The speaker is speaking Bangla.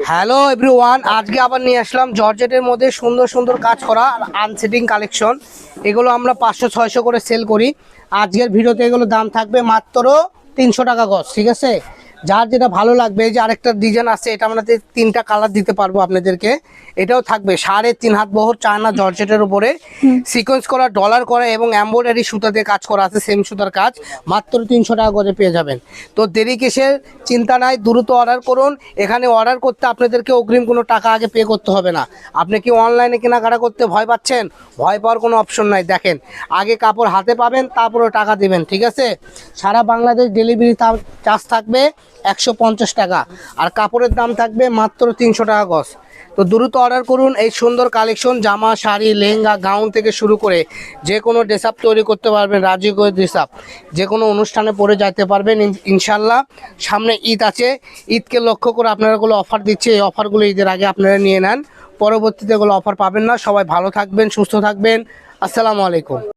হ্যালো এভরিওয়ান, আজকে আবার নিয়ে আসলাম জর্জেটের মধ্যে সুন্দর সুন্দর কাজ করা আনসেটিং কালেকশন। এগুলো আমরা 500-600 করে সেল করি। আজকের ভিডিওতে এগুলো দাম থাকবে মাত্র 300 টাকা গজ। ঠিক আছে, যার যেটা ভালো লাগবে। এই যে আরেকটা ডিজাইন আছে, এটা আমরা 3টা কালার দিতে পারবো আপনাদেরকে। এটাও থাকবে 3.5 হাত বহর চায়না জর্জেটের উপরে সিকোয়েন্স করা, ডলার করা এবং এমব্রয়ডারি সুতা দিয়ে কাজ করা আছে, সেম সুতার কাজ। মাত্র 300 টাকা গজে পেয়ে যাবেন। তো দেরি কিসের, চিন্তা নাই, দ্রুত অর্ডার করুন। এখানে অর্ডার করতে আপনাদেরকে অগ্রিম কোনো টাকা আগে পে করতে হবে না। আপনি কি অনলাইনে কেনাকাটা করতে ভয় পাচ্ছেন? ভয় পাওয়ার কোনো অপশন নাই। দেখেন, আগে কাপড় হাতে পাবেন, তারপরে টাকা দেবেন। ঠিক আছে, সারা বাংলাদেশ ডেলিভারি চার্জ থাকবে 150 টাকা, আর কাপড়ের দাম থাকবে মাত্র 300 টাকা গজ। তো দ্রুত অর্ডার করুন। এই সুন্দর কালেকশন, জামা, শাড়ি, লেহেঙ্গা, গাউন থেকে শুরু করে যে কোনো ড্রেস আপ তৈরি করতে পারবেন। রাজকীয় ড্রেস আপ যে কোনো অনুষ্ঠানে পরে যেতে পারবেন ইনশাল্লাহ। সামনে ঈদ আছে, ঈদকে লক্ষ্য করে আপনারা গুলো অফার দিচ্ছে। এই অফারগুলো ঈদের আগে আপনারা নিয়ে নেন, পরবর্তীতে এগুলো অফার পাবেন না। সবাই ভালো থাকবেন, সুস্থ থাকবেন। আসসালামু আলাইকুম।